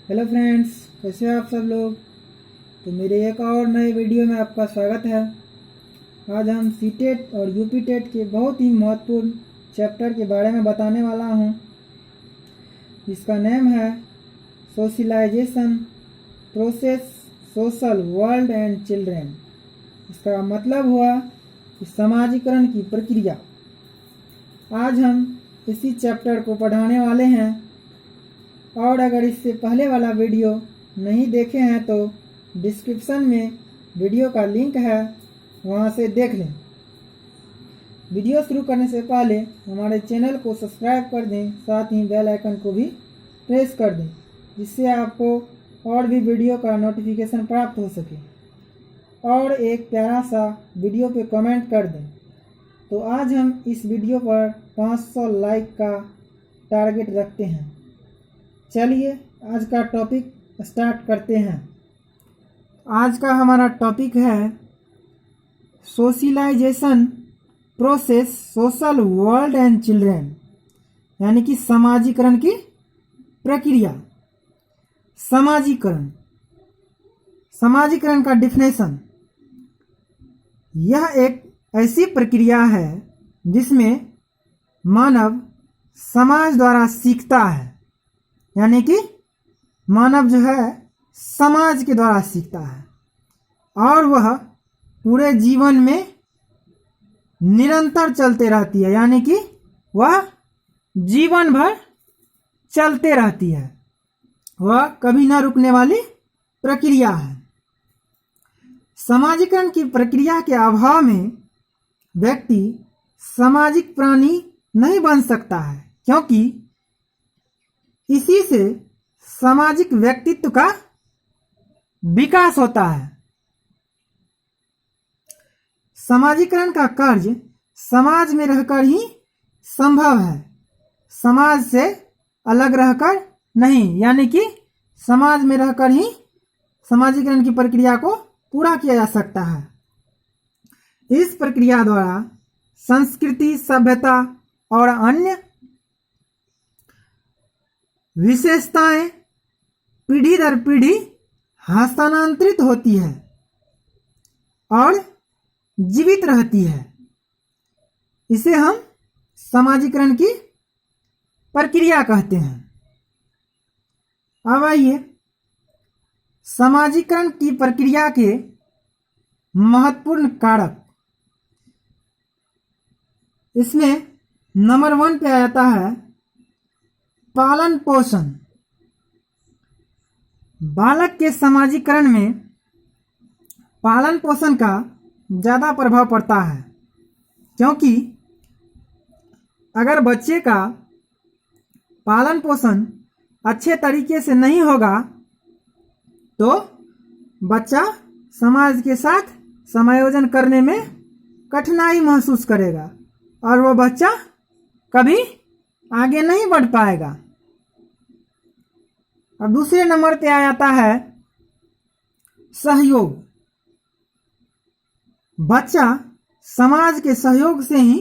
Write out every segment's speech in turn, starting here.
Hello friends, कैसे हैं आप सब लोग। तो मेरे एक और नए वीडियो में आपका स्वागत है। आज हम सीटेट और यूपी टेट के बहुत ही महत्वपूर्ण चैप्टर के बारे में बताने वाला हूं। इसका नेम है socialisation process social world and children. इसका मतलब हुआ कि समाजीकरण की प्रक्रिया। आज हम इसी चैप्टर को पढ़ाने वाले हैं, और अगर इससे पहले वाला वीडियो नहीं देखे हैं तो डिस्क्रिप्शन में वीडियो का लिंक है, वहां से देख लें। वीडियो शुरू करने से पहले हमारे चैनल को सब्सक्राइब कर दें, साथ ही बेल आइकन को भी प्रेस कर दें, जिससे आपको और भी वीडियो का नोटिफिकेशन प्राप्त हो सके। और एक प्यारा सा वीडियो पे कमेंट कर दें। तो आज हम इस वीडियो पर 500 लाइक का टारगेट रखते हैं। चलिए आज का टॉपिक स्टार्ट करते हैं। आज का हमारा टॉपिक है socialisation process social world and children, यानी कि समाजीकरण की प्रक्रिया। समाजीकरण का डिफिनेशन, यह एक ऐसी प्रक्रिया है जिसमें मानव समाज द्वारा सीखता है, यानी कि मानव जो है समाज के द्वारा सीखता है, और वह पूरे जीवन में निरंतर चलते रहती है, यानी कि वह जीवन भर चलते रहती है। वह कभी न रुकने वाली प्रक्रिया है। समाजीकरण की प्रक्रिया के अभाव में व्यक्ति सामाजिक प्राणी नहीं बन सकता है, क्योंकि इसी से सामाजिक व्यक्तित्व का विकास होता है। समाजीकरण का कार्य समाज में रहकर ही संभव है, समाज से अलग रहकर नहीं, यानी कि समाज में रहकर ही समाजीकरण की प्रक्रिया को पूरा किया जा सकता है। इस प्रक्रिया द्वारा संस्कृति, सभ्यता और अन्य विशेषताएं पीढ़ी दर पीढ़ी हस्तांतरित होती है और जीवित रहती है। इसे हम समाजीकरण की प्रक्रिया कहते हैं। अब आइए समाजीकरण की प्रक्रिया के महत्वपूर्ण कारक। इसमें नंबर 1 पे आता है पालन पोषण। बालक के समाजीकरण में पालन पोषण का ज्यादा प्रभाव पड़ता है, क्योंकि अगर बच्चे का पालन पोषण अच्छे तरीके से नहीं होगा तो बच्चा समाज के साथ समायोजन करने में कठिनाई महसूस करेगा और वह बच्चा कभी आगे नहीं बढ़ पाएगा। अब दूसरे नंबर पे आ जाता है सहयोग। बच्चा समाज के सहयोग से ही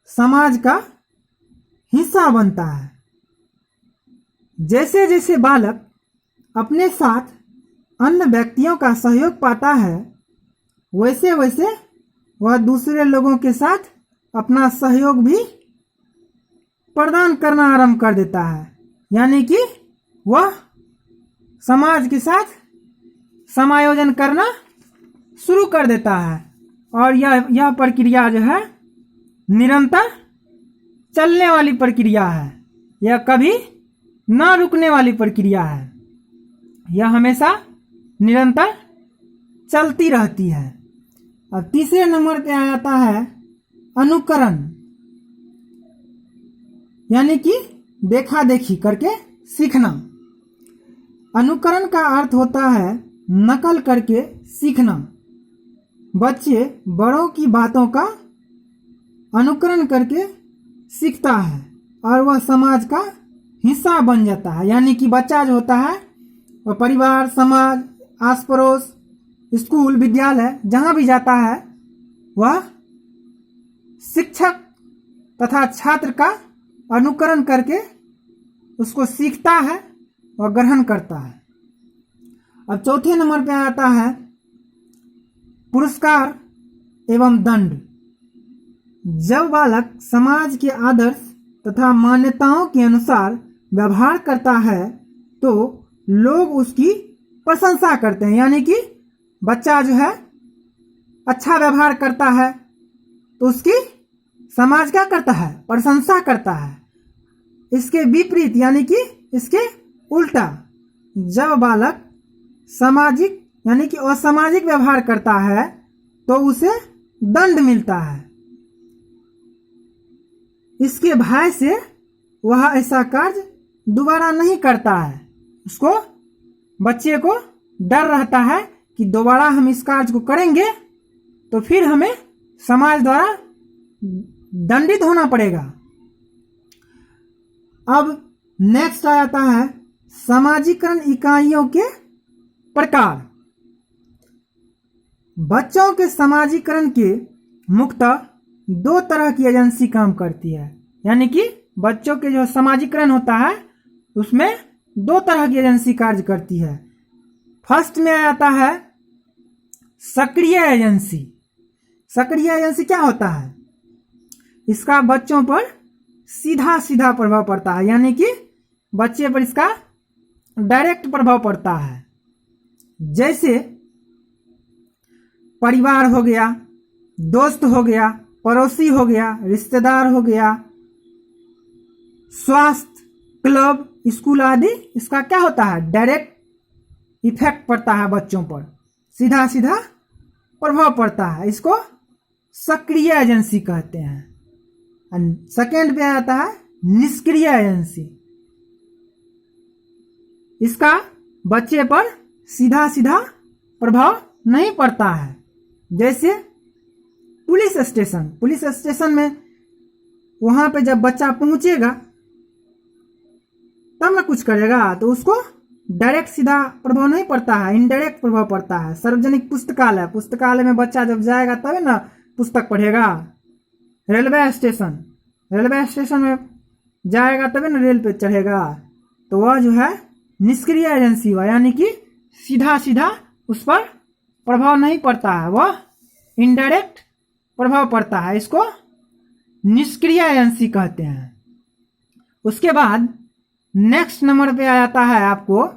समाज का हिस्सा बनता है। जैसे जैसे बालक अपने साथ अन्य व्यक्तियों का सहयोग पाता है, वैसे वैसे वह दूसरे लोगों के साथ अपना सहयोग भी प्रदान करना आरंभ कर देता है, यानी कि वह समाज के साथ समायोजन करना शुरू कर देता है। और यह प्रक्रिया जो है निरंतर चलने वाली प्रक्रिया है, यह कभी न रुकने वाली प्रक्रिया है, यह हमेशा निरंतर चलती रहती है। अब तीसरे नंबर पे आ जाता है अनुकरण, यानी कि देखा देखी करके सीखना। अनुकरण का अर्थ होता है नकल करके सीखना। बच्चे बड़ों की बातों का अनुकरण करके सीखता है और वह समाज का हिस्सा बन जाता है, यानी कि बच्चा जो होता है वह परिवार, समाज, आस पड़ोस, स्कूल, विद्यालय जहां भी जाता है वह शिक्षक तथा छात्र का अनुकरण करके उसको सीखता है वह ग्रहण करता है। अब चौथे नंबर पे आता है पुरस्कार एवं दंड। जब बालक समाज के आदर्श तथा मान्यताओं के अनुसार व्यवहार करता है तो लोग उसकी प्रशंसा करते हैं, यानी कि बच्चा जो है अच्छा व्यवहार करता है तो उसकी समाज क्या करता है, प्रशंसा करता है। इसके विपरीत यानी कि इसके उल्टा जब बालक सामाजिक यानी कि असामाजिक व्यवहार करता है तो उसे दंड मिलता है। इसके भय से वह ऐसा कार्य दोबारा नहीं करता है। उसको बच्चे को डर रहता है कि दोबारा हम इस कार्य को करेंगे तो फिर हमें समाज द्वारा दंडित होना पड़ेगा। अब नेक्स्ट आ जाता है समाजीकरण इकाइयों के प्रकार। बच्चों के समाजीकरण के मुख्यतः दो तरह की एजेंसी काम करती है, यानी कि बच्चों के जो समाजीकरण होता है उसमें दो तरह की एजेंसी कार्य करती है। फर्स्ट में आ जाता है सक्रिय एजेंसी। सक्रिय एजेंसी क्या होता है, इसका बच्चों पर सीधा सीधा प्रभाव पड़ता है, यानी कि बच्चे पर इसका डायरेक्ट प्रभाव पड़ता है। जैसे परिवार हो गया, दोस्त हो गया, पड़ोसी हो गया, रिश्तेदार हो गया, स्वास्थ्य, क्लब, स्कूल आदि, इसका क्या होता है, डायरेक्ट इफेक्ट पड़ता है बच्चों पर, सीधा सीधा प्रभाव पड़ता है। इसको सक्रिय एजेंसी कहते हैं। सेकेंड पे आता है निष्क्रिय एजेंसी। इसका बच्चे पर सीधा सीधा प्रभाव नहीं पड़ता है। जैसे पुलिस स्टेशन में वहां पे जब बच्चा पहुंचेगा तब ना कुछ करेगा, तो उसको डायरेक्ट सीधा प्रभाव नहीं पड़ता है, इनडायरेक्ट प्रभाव पड़ता है। सार्वजनिक पुस्तकालय में बच्चा जब जाएगा तब ना पुस्तक पढ़ेगा। रेलवे स्टेशन में जाएगा तभी ना रेल पे चढ़ेगा, तो वह जो है निष्क्रिय एजेंसी हुआ, यानी कि सीधा सीधा उस पर प्रभाव नहीं पड़ता है, वह इनडायरेक्ट प्रभाव पड़ता है। इसको निष्क्रिय एजेंसी कहते हैं। उसके बाद नेक्स्ट नंबर पे आ जाता है आपको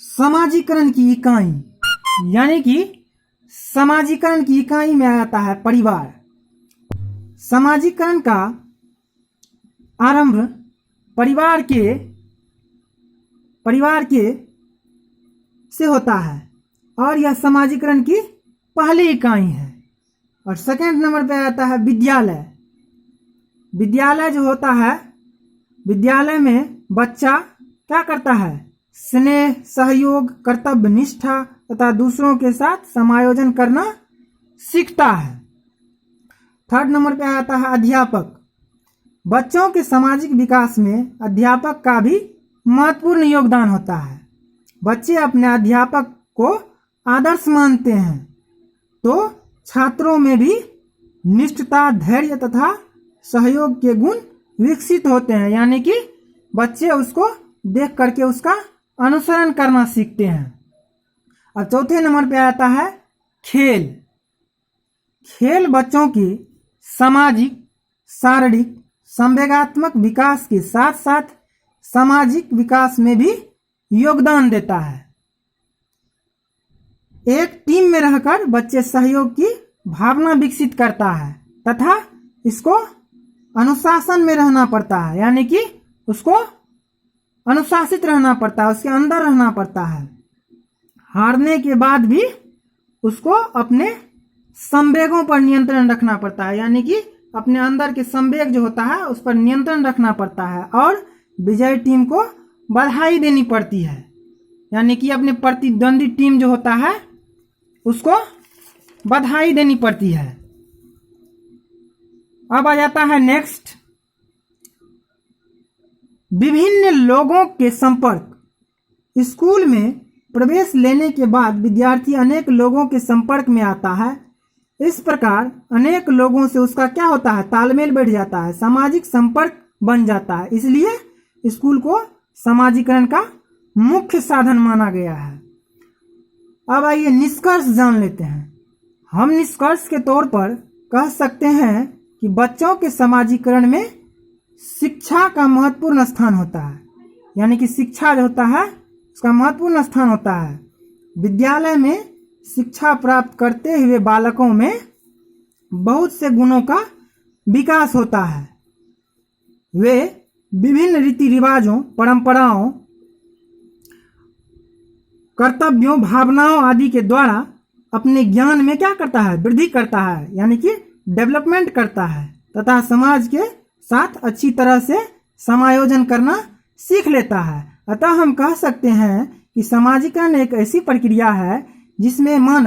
समाजीकरण की इकाई, यानी कि समाजीकरण की इकाई में आ जाता है परिवार। समाजीकरण का आरंभ परिवार के से होता है और यह समाजीकरण की पहली इकाई है। और सेकंड नंबर पे आता है विद्यालय। विद्यालय जो होता है, विद्यालय में बच्चा क्या करता है, स्नेह, सहयोग, कर्तव्य निष्ठा तथा दूसरों के साथ समायोजन करना सीखता है। थर्ड नंबर पे आता है अध्यापक। बच्चों के सामाजिक विकास में अध्यापक का भी महत्वपूर्ण योगदान होता है। बच्चे अपने अध्यापक को आदर्श मानते हैं तो छात्रों में भी निष्ठता, धैर्य तथा सहयोग के गुण विकसित होते हैं, यानी कि बच्चे उसको देख करके उसका अनुसरण करना सीखते हैं। अब चौथे नंबर पे आता है खेल। खेल बच्चों की सामाजिक, शारीरिक, संवेगात्मक विकास के साथ साथ सामाजिक विकास में भी योगदान देता है। एक टीम में रहकर बच्चे सहयोग की भावना विकसित करता है तथा इसको अनुशासन में रहना पड़ता है, यानी कि उसको अनुशासित रहना पड़ता है, उसके अंदर रहना पड़ता है। हारने के बाद भी उसको अपने संवेगों पर नियंत्रण रखना पड़ता है, यानी कि अपने अंदर के संवेग जो होता है उस पर नियंत्रण रखना पड़ता है और विजयी टीम को बधाई देनी पड़ती है, यानी कि अपने प्रतिद्वंदी टीम जो होता है उसको बधाई देनी पड़ती है। अब आ जाता है नेक्स्ट विभिन्न लोगों के संपर्क। स्कूल में प्रवेश लेने के बाद विद्यार्थी अनेक लोगों के संपर्क में आता है। इस प्रकार अनेक लोगों से उसका क्या होता है, तालमेल बैठ जाता है, सामाजिक संपर्क बन जाता है। इसलिए स्कूल को समाजीकरण का मुख्य साधन माना गया है। अब आइए निष्कर्ष जान लेते हैं। हम निष्कर्ष के तौर पर कह सकते हैं कि बच्चों के समाजीकरण में शिक्षा का महत्वपूर्ण स्थान होता है, यानी कि शिक्षा जो होता है उसका महत्वपूर्ण स्थान होता है। विद्यालय में शिक्षा प्राप्त करते हुए बालकों में बहुत से गुणों का विकास होता है। वे विभिन्न रीति रिवाजों, परंपराओं, कर्तव्यों, भावनाओं आदि के द्वारा अपने ज्ञान में क्या करता है, वृद्धि करता है, यानी कि डेवलपमेंट करता है तथा समाज के साथ अच्छी तरह से समायोजन करना सीख लेता है। अतः हम कह सकते हैं कि समाजीकरण एक ऐसी प्रक्रिया है जिसमें मानव